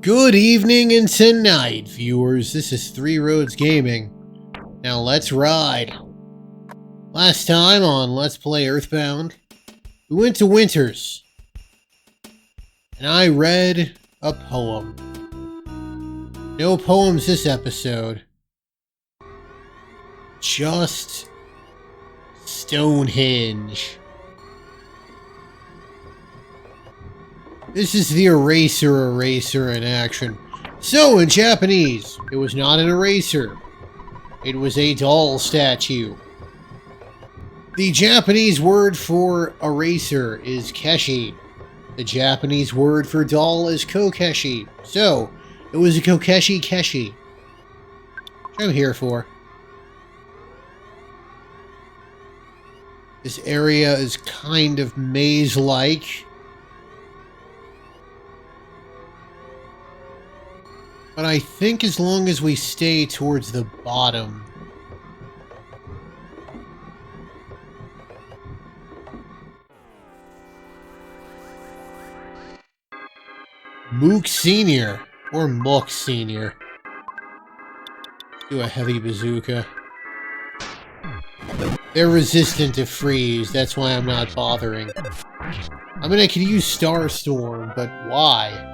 Good evening and tonight, viewers. This is Three Roads Gaming. Now let's ride. Last time on Let's Play Earthbound, we went to Winters, and I read a poem. No poems this episode. Just Stonehenge. This is the eraser in action. So, in Japanese, it was not an eraser. It was a doll statue. The Japanese word for eraser is keshi. The Japanese word for doll is kokeshi. So, it was a kokeshi keshi. Which I'm here for. This area is kind of maze-like. But I think as long as we stay towards the bottom. Mook Senior. Or Mook Senior. Do a heavy bazooka. They're resistant to freeze, that's why I'm not bothering. I mean, I could use Starstorm, but why?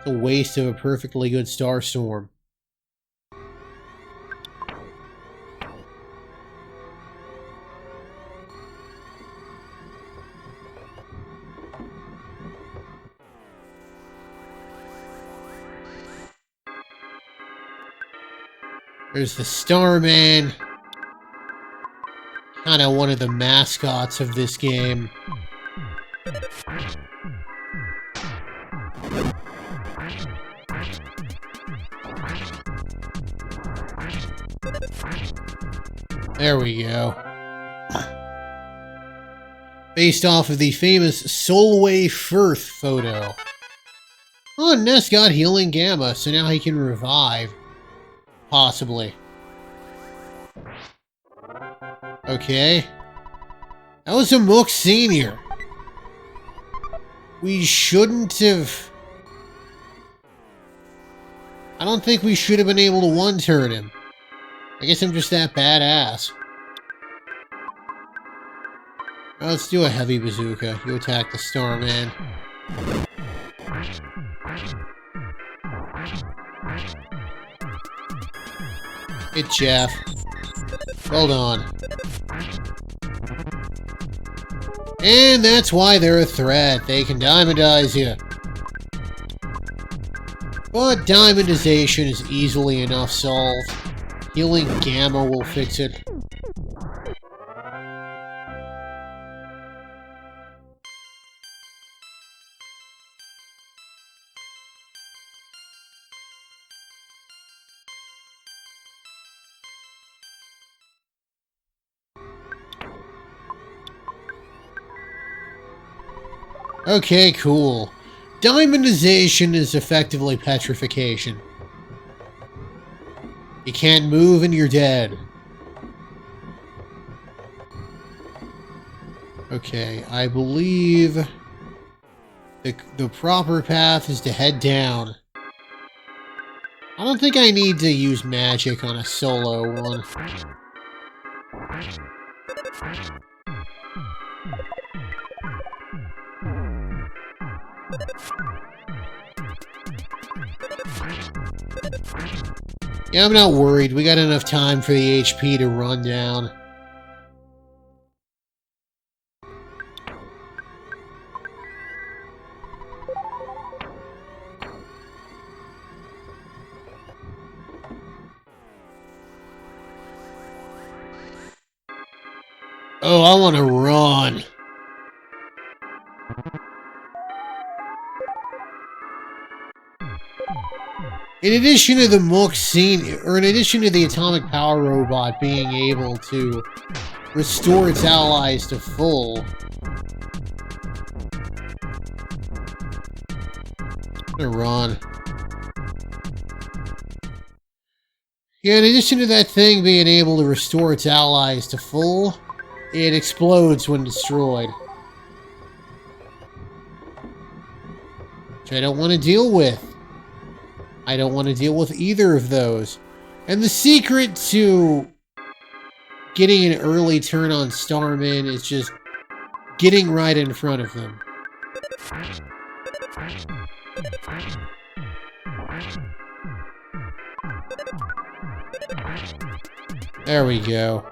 It's a waste of a perfectly good Starstorm. There's the Starman. Kinda one of the mascots of this game. There we go. Based off of the famous Solway Firth photo. Oh, Ness got healing gamma, so now he can revive. Possibly. Okay. That was a Mook Senior. We shouldn't have... I don't think we should have been able to one-turn him. I guess I'm just that badass. Well, let's do a heavy bazooka. You attack the Starman. Hit Jeff. Hold on. And that's why they're a threat. They can diamondize you. But diamondization is easily enough solved. Healing gamma will fix it. Okay, cool. Diamondization is effectively petrification. You can't move and you're dead. Okay, I believe the proper path is to head down. I don't think I need to use magic on a solo one. Yeah, I'm not worried. We got enough time for the HP to run down. Oh, I want to run. In addition to the Mook Senior, or in addition to the Atomic Power Robot being able to restore its allies to full, I'm gonna run. Yeah, in addition to that thing being able to restore its allies to full, it explodes when destroyed. Which I don't want to deal with. I don't want to deal with either of those. And the secret to getting an early turn on Starman is just getting right in front of them. There we go.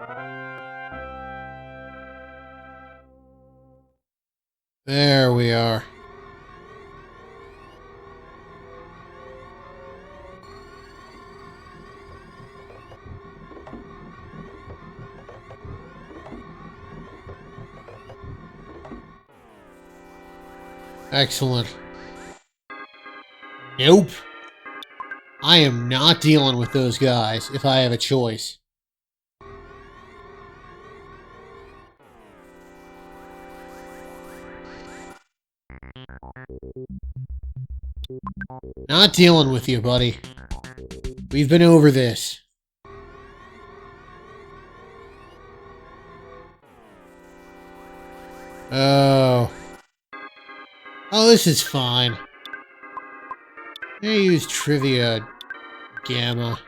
There we are. Excellent. Nope. I am not dealing with those guys if I have a choice. Not dealing with you, buddy. We've been over this. Oh. Oh, this is fine. I'm gonna use Trivia Gamma.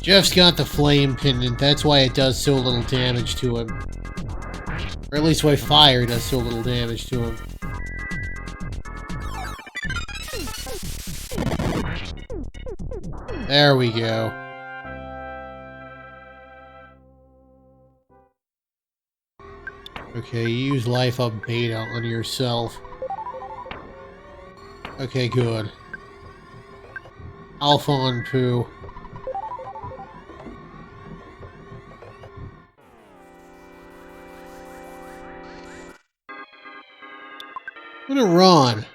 Jeff's got the flame pendant, that's why it does so little damage to him. Or at least why fire does so little damage to him. There we go. Okay, you use life up beta on yourself. Okay, good. Alpha on Pooh. I'm gonna run.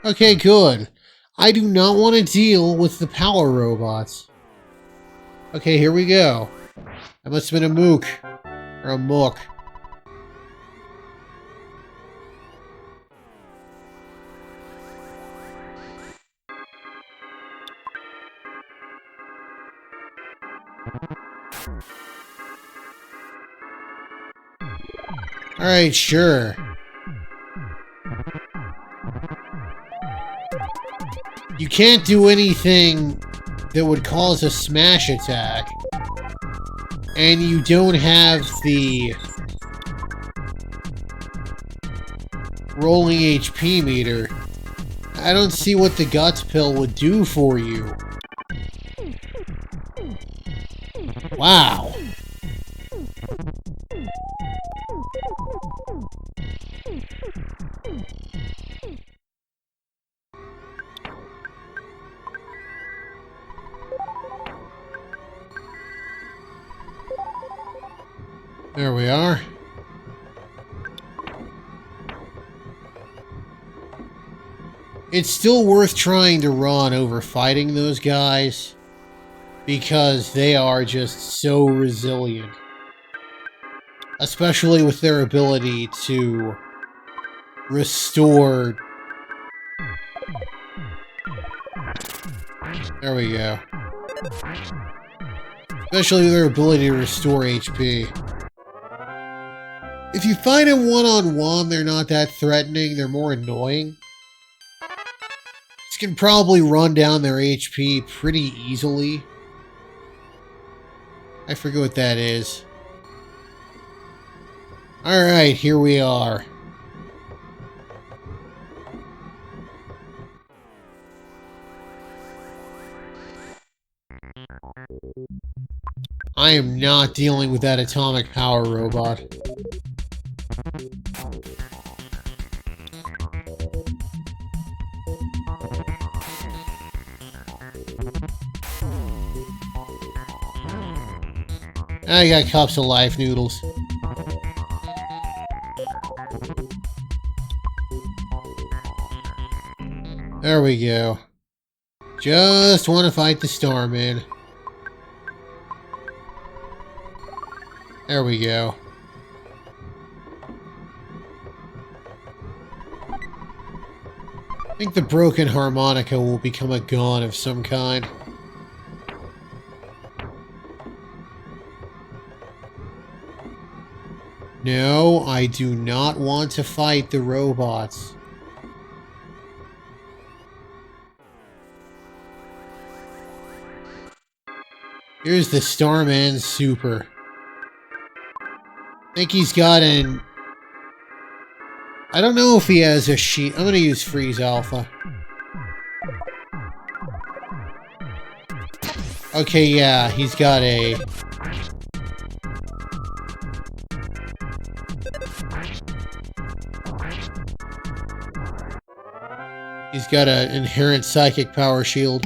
Okay, good. I do not want to deal with the power robots. Okay, here we go. That must have been a mook. Or a mook. Alright, sure. You can't do anything that would cause a smash attack. And you don't have the rolling HP meter. I don't see what the guts pill would do for you. Wow. There we are. It's still worth trying to run over fighting those guys because they are just so resilient. Especially with their ability to restore. There we go. Especially with their ability to restore HP. If you fight them one-on-one, they're not that threatening, they're more annoying. This can probably run down their HP pretty easily. I forget what that is. Alright, here we are. I am not dealing with that atomic power robot. I got cups of life noodles. There we go. Just want to fight the Starman. There we go. I think the broken harmonica will become a gun of some kind. No, I do not want to fight the robots. Here's the Starman Super. I think he's got an... I don't know if he has a sheet. I'm gonna use Freeze Alpha. Okay, yeah, he's got a... He's got an inherent psychic power shield.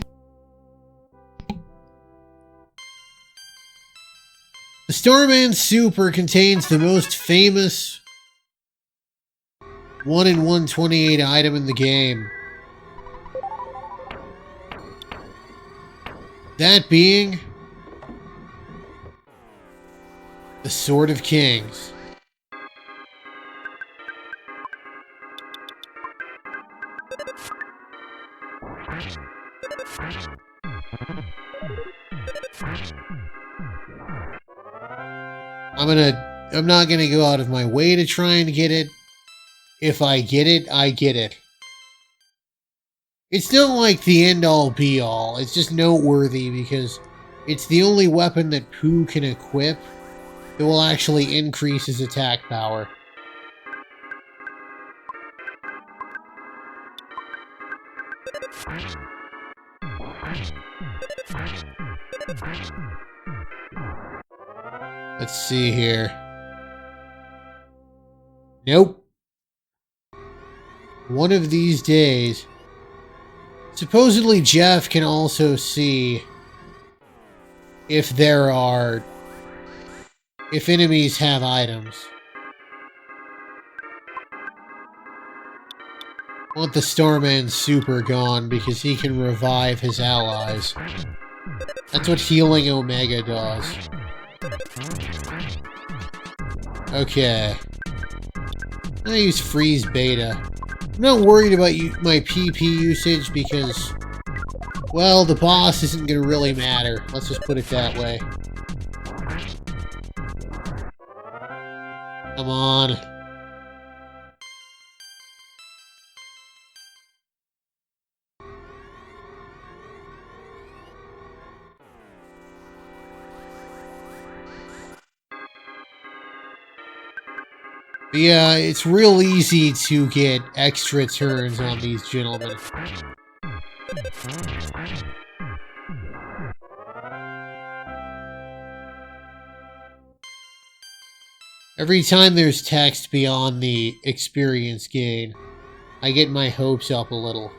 The Starman Super contains the most famous 1 in 128 item in the game. That being the Sword of Kings. I'm not gonna go out of my way to try and get it. If I get it, I get it. It's not like the end-all be-all. It's just noteworthy because it's the only weapon that Pooh can equip that will actually increase his attack power. Let's see here. Nope. One of these days. Supposedly Jeff can also see if enemies have items. I want the Starman Super gone because he can revive his allies. That's what healing Omega does. Okay. I use Freeze Beta. I'm not worried about my PP usage because, well, the boss isn't going to really matter. Let's just put it that way. Come on. But yeah, it's real easy to get extra turns on these gentlemen. Every time there's text beyond the experience gain, I get my hopes up a little.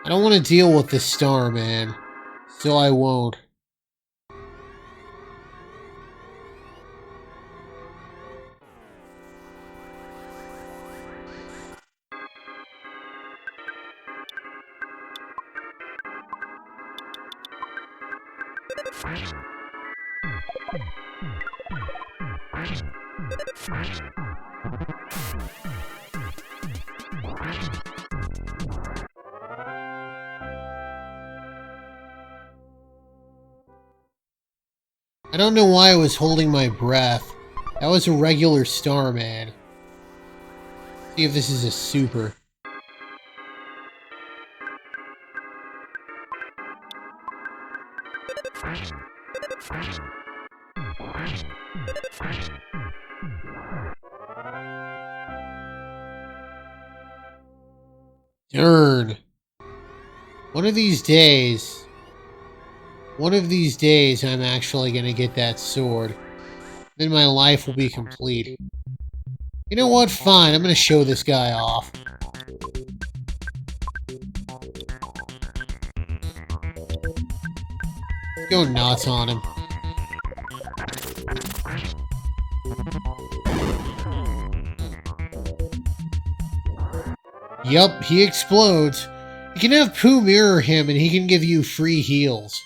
I don't want to deal with the Starman. So I won't. I don't know why I was holding my breath. That was a regular Starman. See if this is a super. Darn. One of these days, I'm actually gonna get that sword. Then my life will be complete. You know what? Fine, I'm gonna show this guy off. Go nuts on him. Yup, he explodes. You can have Pooh mirror him and he can give you free heals.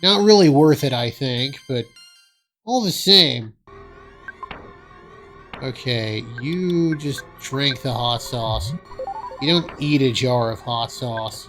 Not really worth it, I think, but all the same. Okay, you just drink the hot sauce. You don't eat a jar of hot sauce.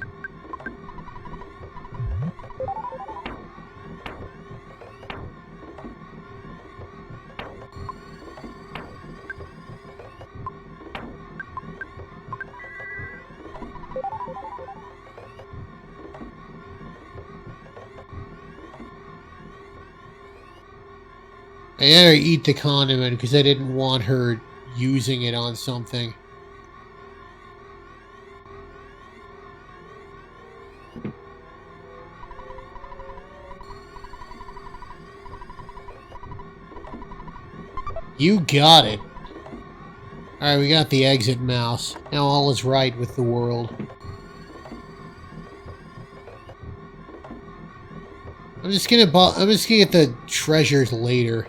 I had her eat the condiment because I didn't want her using it on something. You got it. Alright, we got the exit mouse. Now all is right with the world. I'm just gonna get the treasures later.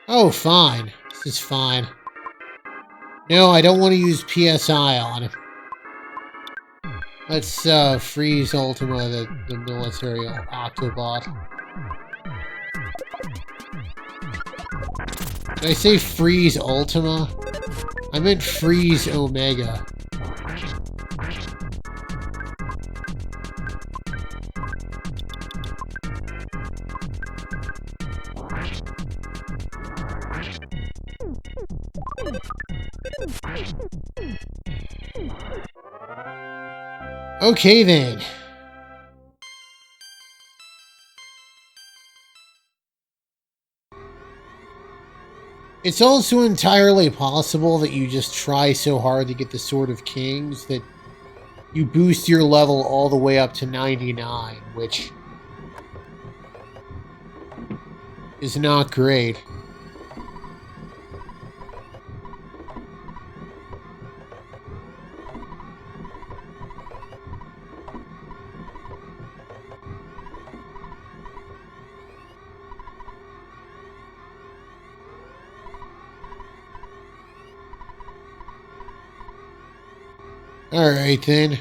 Oh, fine. This is fine. No, I don't want to use PSI on it. Let's freeze Ultima, the military Octobot. Did I say freeze Ultima? I meant freeze Omega. Okay then. It's also entirely possible that you just try so hard to get the Sword of Kings that you boost your level all the way up to 99, which is not great. Alright then.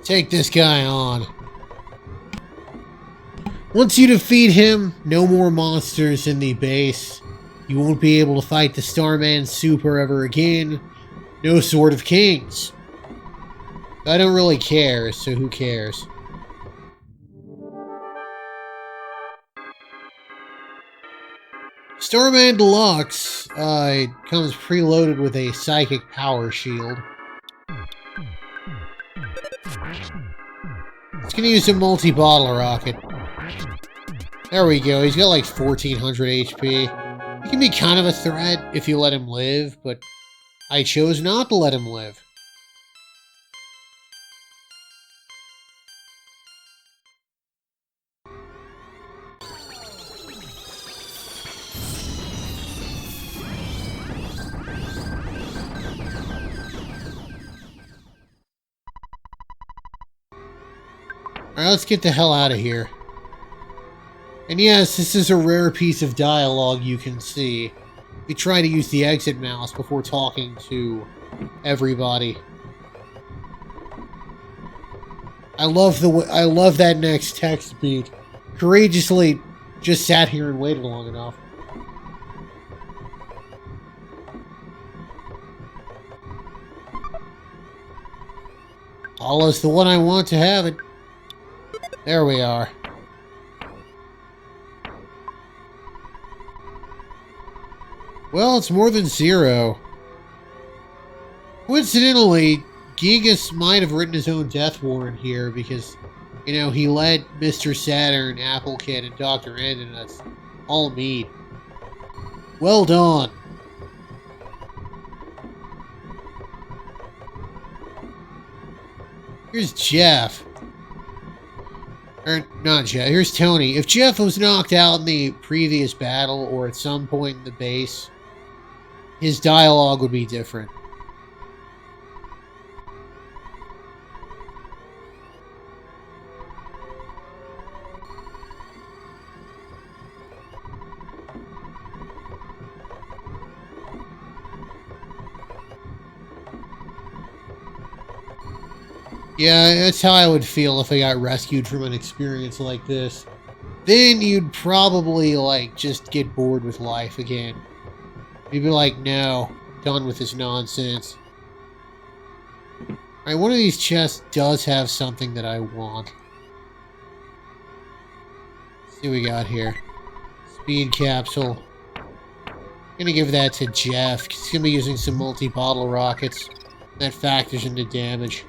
Take this guy on. Once you defeat him, no more monsters in the base. You won't be able to fight the Starman Super ever again. No Sword of Kings. I don't really care, so who cares? Starman Deluxe comes preloaded with a psychic power shield. It's gonna use a multi-bottle rocket. There we go, he's got like 1400 HP. He can be kind of a threat if you let him live, but I chose not to let him live. Alright, let's get the hell out of here. And yes, this is a rare piece of dialogue you can see. You try to use the exit mouse before talking to everybody. I love that next text beat. Courageously just sat here and waited long enough. Allah's the one I want to have it. There we are. Well, it's more than 0. Coincidentally, Giygas might have written his own death warrant here because, you know, he let Mr. Saturn, Apple Kid, and Dr. End and us all meet. Well done. Here's Jeff. Or, not Jeff. Here's Tony. If Jeff was knocked out in the previous battle or at some point in the base, his dialogue would be different. Yeah, that's how I would feel if I got rescued from an experience like this. Then you'd probably, like, just get bored with life again. You'd be like, no, done with this nonsense. Alright, one of these chests does have something that I want. Let's see what we got here. Speed capsule. I'm gonna give that to Jeff, 'cause he's gonna be using some multi-bottle rockets. That factors into damage.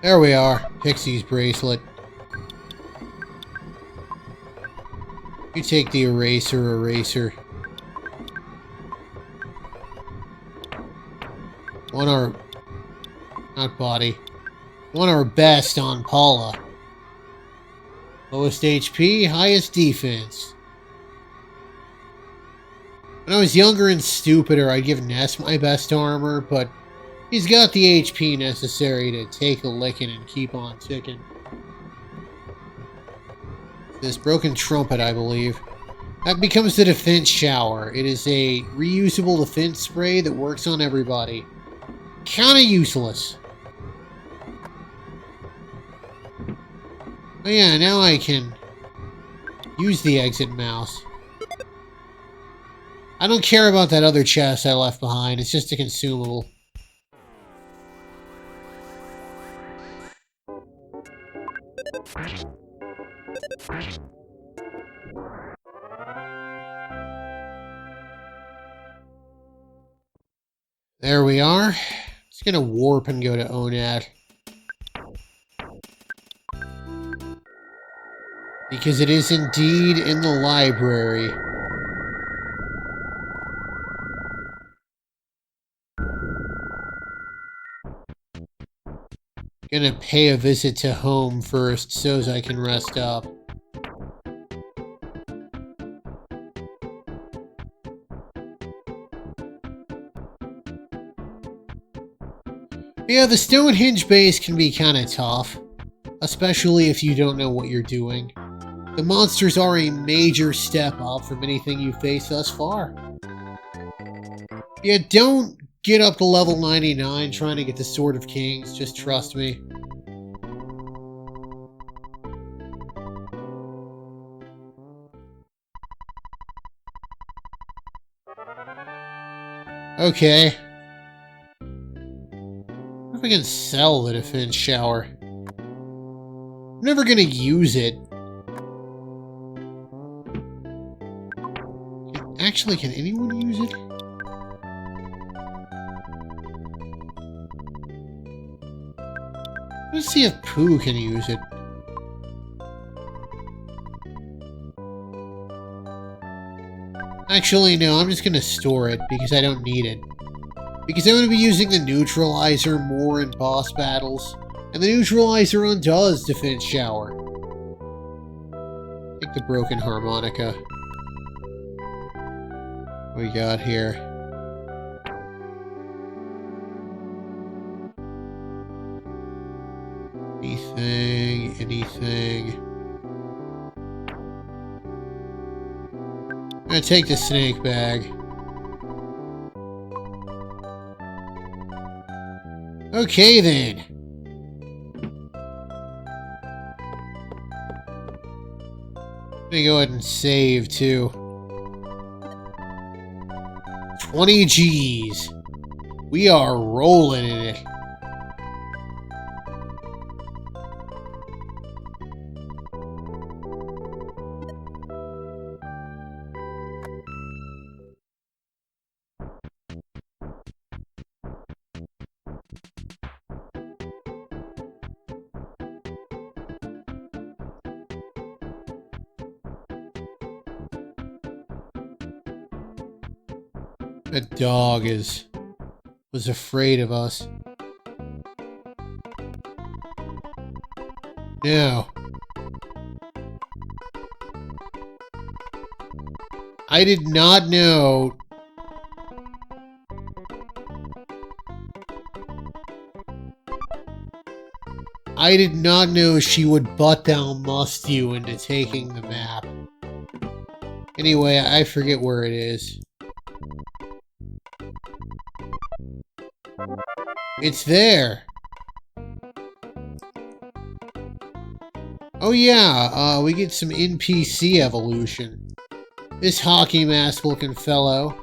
There we are. Pixie's bracelet. You take the eraser. Want our... not body. Want our best on Paula. Lowest HP, highest defense. When I was younger and stupider, I'd give Ness my best armor, but he's got the HP necessary to take a licking and keep on ticking. This broken trumpet, I believe. That becomes the defense shower. It is a reusable defense spray that works on everybody. Kinda useless. Oh yeah, now I can use the exit mouse. I don't care about that other chest I left behind. It's just a consumable. There we are. Just gonna warp and go to Onat. Because it is indeed in the library. Gonna pay a visit to home first, so's I can rest up. Yeah, the Stonehenge base can be kinda tough. Especially if you don't know what you're doing. The monsters are a major step up from anything you've faced thus far. Yeah, don't get up to level 99 trying to get the Sword of Kings, just trust me. Okay. I wonder if I can sell the defense shower. I'm never gonna use it. Actually, can anyone use it? Let's see if Pooh can use it. Actually, no, I'm just gonna store it because I don't need it. Because I'm gonna be using the neutralizer more in boss battles, and the neutralizer undoes defense shower. Take the broken harmonica. What we got here? Anything. I'm gonna take the snake bag. Okay then. Let me go ahead and save too. 20 G's. We are rolling in it. That dog was afraid of us. No. I did not know. I did not know she would butt down must you into taking the map. Anyway, I forget where it is. It's there. Oh yeah, we get some NPC evolution. This hockey mask looking fellow.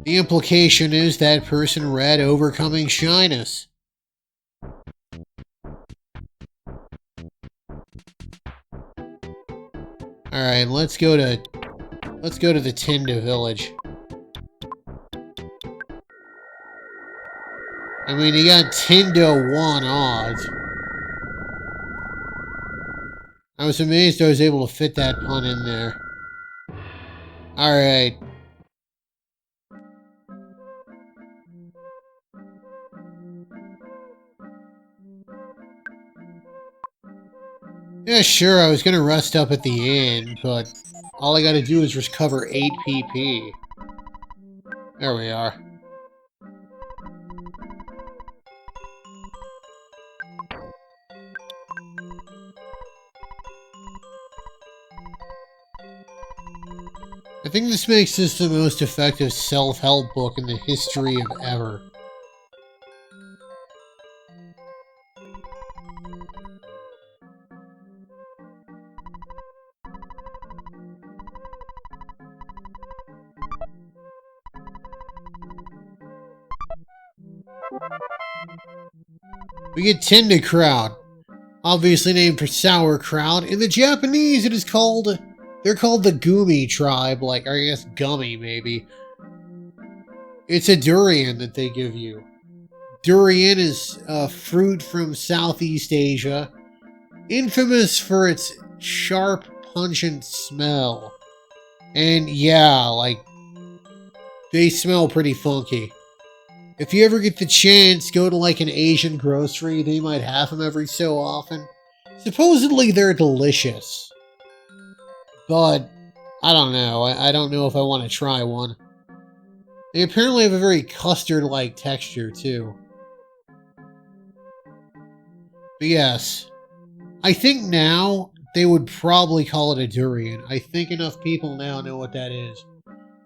The implication is that person read Overcoming Shyness. Alright, let's go to the Tinda village. I mean, you got Tinda 1 odds. I was amazed I was able to fit that pun in there. Alright. Yeah, sure, I was gonna rest up at the end, but all I gotta do is recover 8 PP. There we are. I think this makes this the most effective self-help book in the history of ever. We get Tindakraut, obviously named for sauerkraut. In the Japanese, it is called... They're called the Gumi tribe, like, or I guess gummy, maybe. It's a durian that they give you. Durian is a fruit from Southeast Asia, infamous for its sharp, pungent smell. And yeah, like, they smell pretty funky. If you ever get the chance, go to like an Asian grocery, they might have them every so often. Supposedly they're delicious. But, I don't know. I don't know if I want to try one. They apparently have a very custard-like texture, too. But yes. I think now, they would probably call it a durian. I think enough people now know what that is.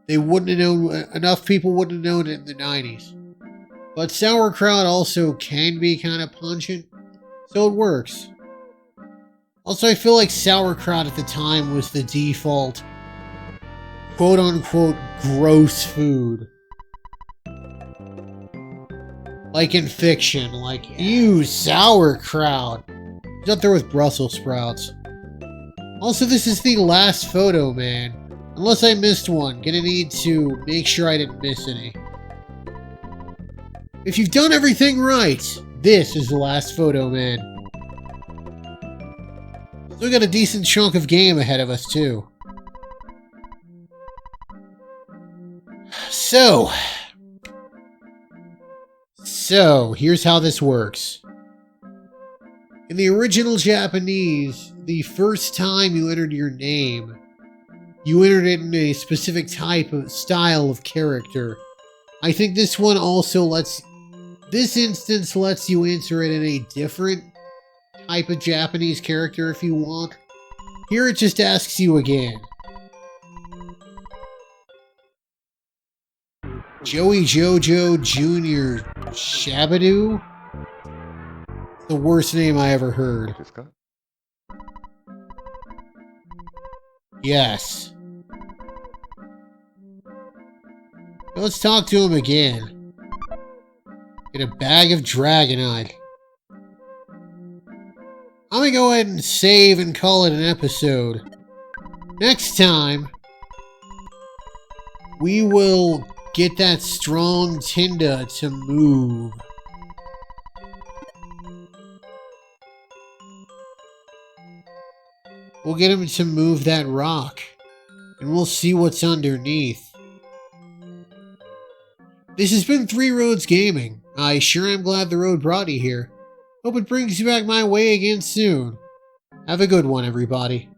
They wouldn't have known... Enough people wouldn't have known it in the 90s. But sauerkraut also can be kind of pungent, so it works. Also, I feel like sauerkraut at the time was the default, quote-unquote, gross food. Like in fiction, like, ew, sauerkraut. He's up there with Brussels sprouts. Also, this is the last photo, man. Unless I missed one, gonna need to make sure I didn't miss any. If you've done everything right, this is the last photo, man. Still got a decent chunk of game ahead of us, too. So, here's how this works. In the original Japanese, the first time you entered your name, you entered it in a specific type of style of character. I think this one also this instance lets you enter it in a different type of Japanese character if you want. Here it just asks you again. Joey Jojo Jr. Shabadoo? The worst name I ever heard. Yes. Let's talk to him again. Get a bag of Dragonite. I'm gonna go ahead and save and call it an episode. Next time, we will get that strong Tinda to move. We'll get him to move that rock, and we'll see what's underneath. This has been Three Roads Gaming. I sure am glad the road brought you here. Hope it brings you back my way again soon. Have a good one, everybody.